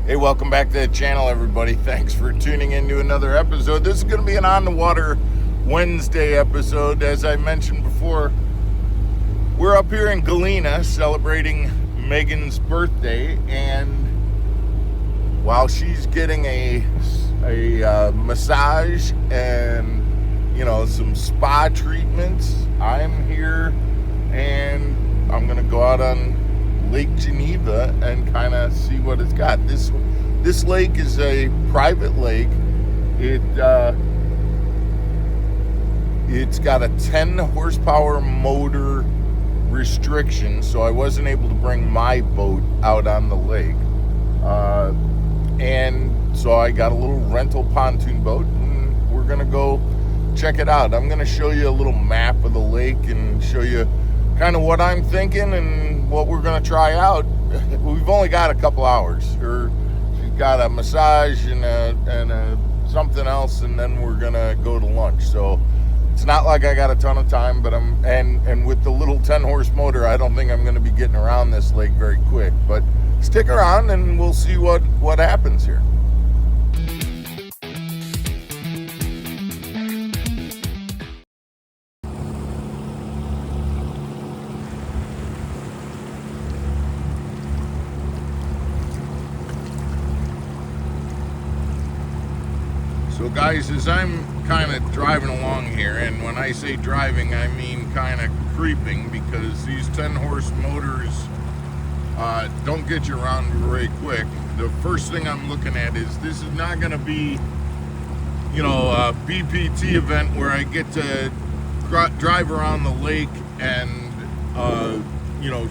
Hey, welcome back to the channel, everybody. Thanks for tuning in to another episode. This is going to be an On the Water Wednesday episode. As I mentioned before, we're up here in Galena celebrating Megan's birthday, and while she's getting a massage and some spa treatments, I'm here and I'm going to go out on Lake Geneva and kind of see what it's got. This lake is a private lake. It's got a 10 horsepower motor restriction, so I wasn't able to bring my boat out on the lake, and so I got a little rental pontoon boat, and we're gonna go check it out. I'm gonna show you a little map of the lake and show you kind of what I'm thinking and what we're gonna try out. We've only got a couple hours. She's got a massage and something else, and then we're gonna go to lunch. So it's not like I got a ton of time, but and with the little 10 horse motor, I don't think I'm gonna be getting around this lake very quick. But stick around and we'll see what happens here. So guys, as I'm kind of driving along here, and when I say driving, I mean kind of creeping, because these 10 horse motors don't get you around very quick. The first thing I'm looking at is this is not going to be, a BPT event where I get to drive around the lake and,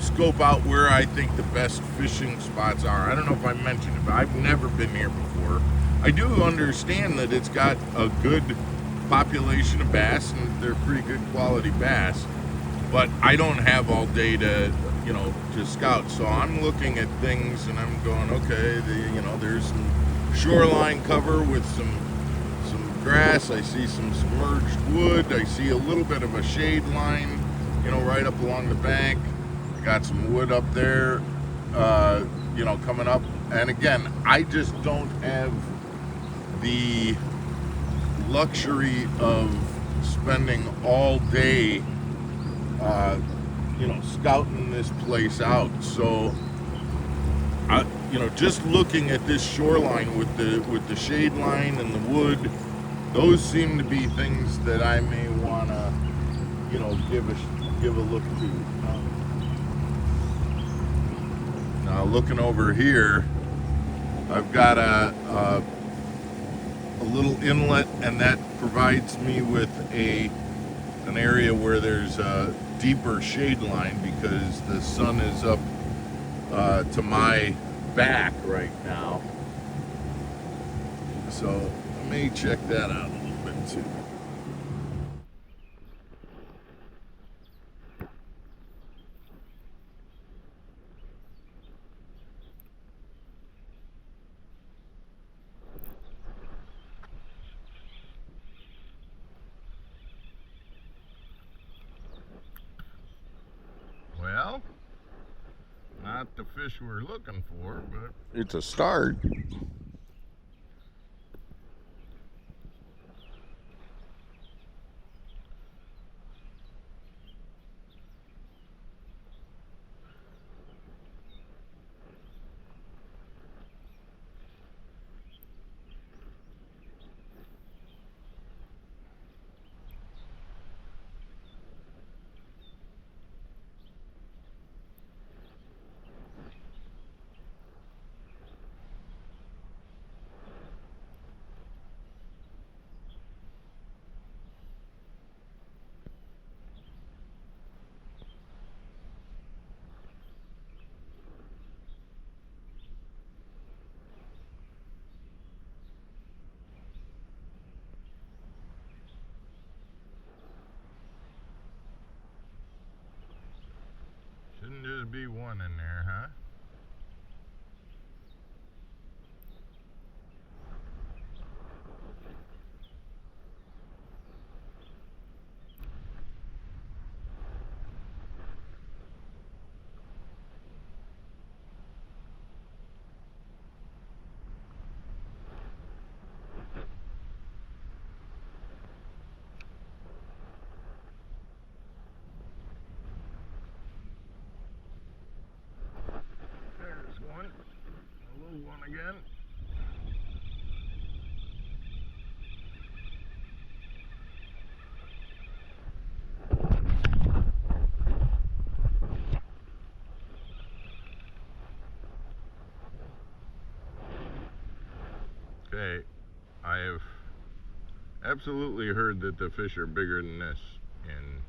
scope out where I think the best fishing spots are. I don't know if I mentioned it, but I've never been here before. I do understand that it's got a good population of bass, and they're pretty good quality bass, but I don't have all day to scout. So I'm looking at things and I'm going, okay, there's some shoreline cover with some grass. I see some submerged wood. I see a little bit of a shade line, right up along the bank. I got some wood up there, coming up. And again, I just don't have the luxury of spending all day scouting this place out. So just looking at this shoreline with the shade line and the wood, those seem to be things that I may want to give a look to. Now looking over here, I've got a little inlet, and that provides me with an area where there's a deeper shade line, because the sun is up to my back right now. So I may check that out a little bit too. Well, not the fish we're looking for, but it's a start. Shouldn't just be one in there, huh? Okay, I have absolutely heard that the fish are bigger than this in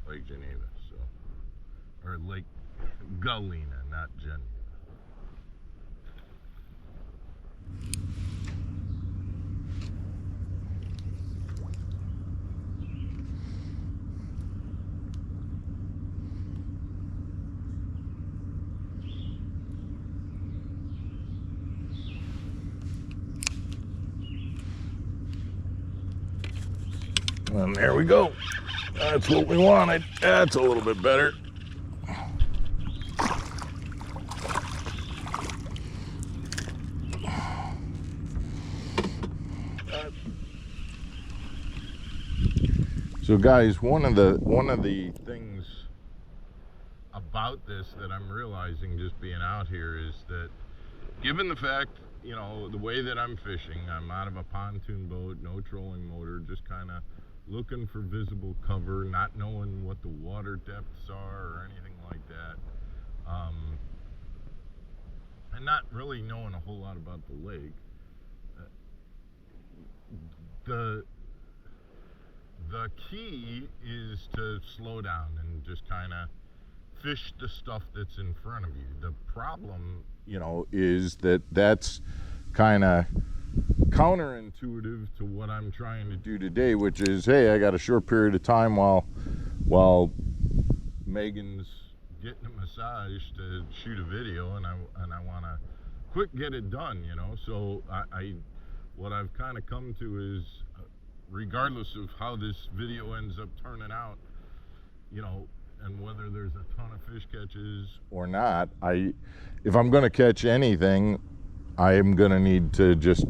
Lake Geneva, so, or Lake Galena, not Geneva. And there we go. That's what we wanted. That's a little bit better. So guys, one of the things about this that I'm realizing just being out here is that, given the fact, you know, the way that I'm fishing, I'm out of a pontoon boat, no trolling motor, just kind of looking for visible cover, not knowing what the water depths are or anything like that, and not really knowing a whole lot about the lake. The key is to slow down and just kind of fish the stuff that's in front of you. The problem, you know, is that that's kind of counterintuitive to what I'm trying to do today, which is, hey, I got a short period of time while Megan's getting a massage to shoot a video, and I want to quick get it done, you know. So what I've kind of come to is, regardless of how this video ends up turning out, you know, and whether there's a ton of fish catches or not, if I'm going to catch anything, I am going to need to just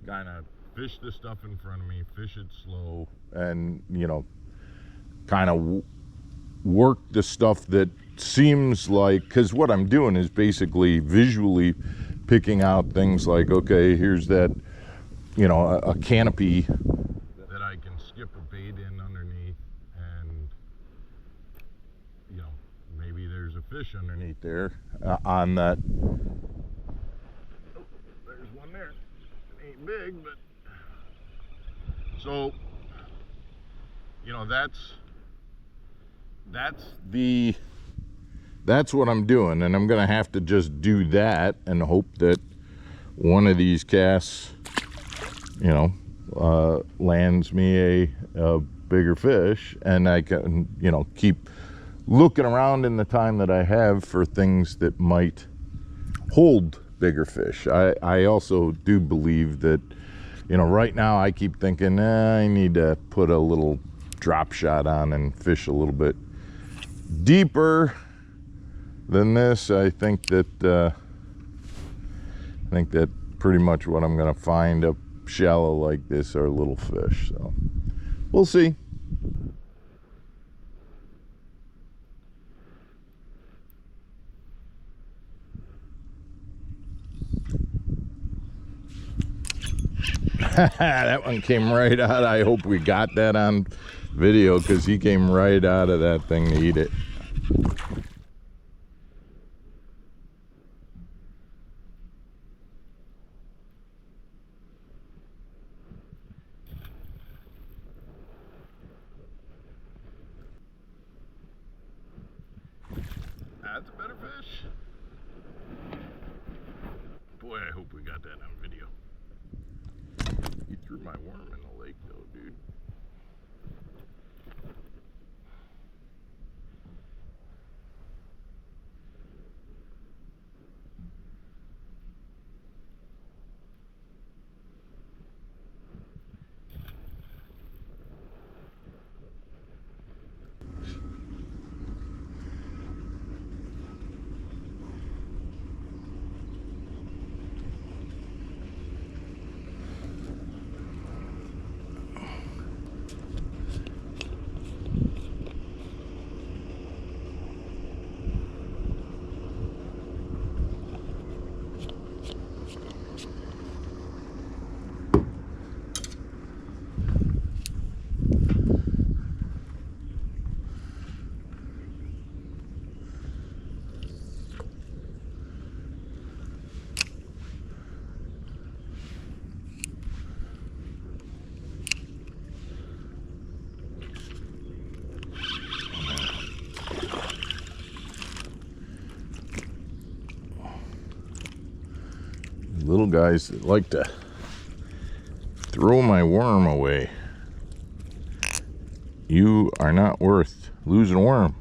kind of fish the stuff in front of me, fish it slow, and, you know, kind of work the stuff that seems like, because what I'm doing is basically visually picking out things like, okay, here's that, you know, a canopy that I can skip a bait in underneath, and, you know, maybe there's a fish underneath there on that. Oh, there's one there. It ain't big, but so, you know, that's what I'm doing, and I'm gonna have to just do that and hope that one of these casts, you know, lands me a bigger fish, and I can, you know, keep looking around in the time that I have for things that might hold bigger fish. I also do believe that, you know, right now I keep thinking, I need to put a little drop shot on and fish a little bit deeper than this. I think that pretty much what I'm gonna find up shallow like this are little fish, so we'll see. That one came right out. I hope we got that on video, because he came right out of that thing to eat it. That's a better fish. Boy, I hope we got that on video. You threw my worm in the lake though, dude. little guys that like to throw my worm away. You are not worth losing a worm.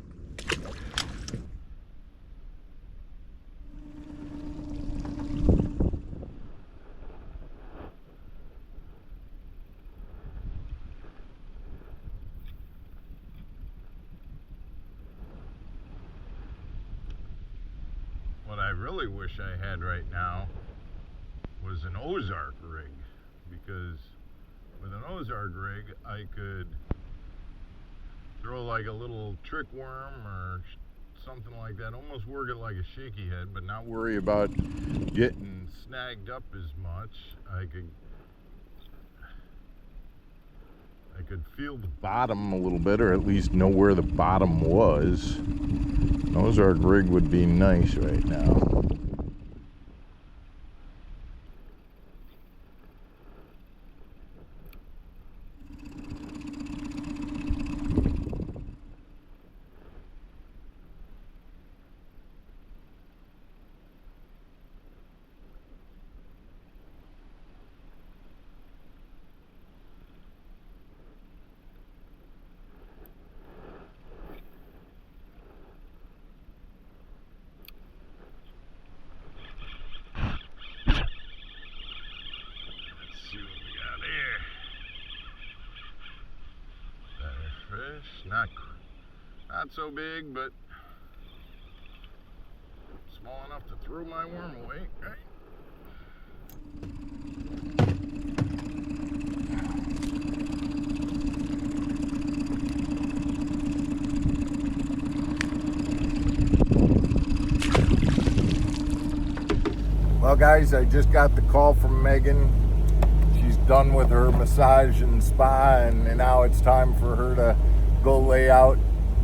What I really wish I had right now was an Ozark rig, because with an Ozark rig I could throw like a little trick worm or something like that, almost work it like a shaky head, but not worry about getting snagged up as much. I could feel the bottom a little bit, or at least know where the bottom was. An Ozark rig would be nice right now. Not so big, but small enough to throw my worm away, right? Well, guys, I just got the call from Megan. She's done with her massage and spa, and now it's time for her to go lay out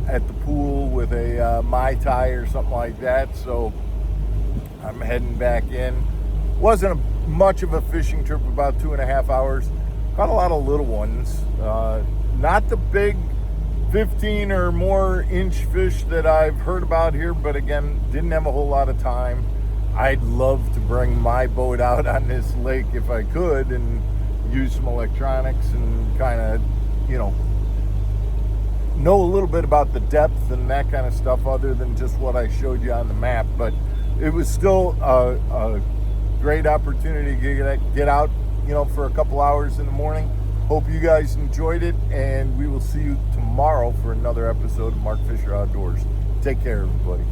at the pool with a Mai Tai or something like that. So I'm heading back in. Wasn't much of a fishing trip, about 2.5 hours. Caught a lot of little ones. Not the big 15 or more inch fish that I've heard about here, but again, didn't have a whole lot of time. I'd love to bring my boat out on this lake if I could and use some electronics and kind of, know a little bit about the depth and that kind of stuff other than just what I showed you on the map. But it was still a great opportunity to get out, for a couple hours in the morning. Hope you guys enjoyed it, and we will see you tomorrow for another episode of Mark Fisher Outdoors. Take care, everybody.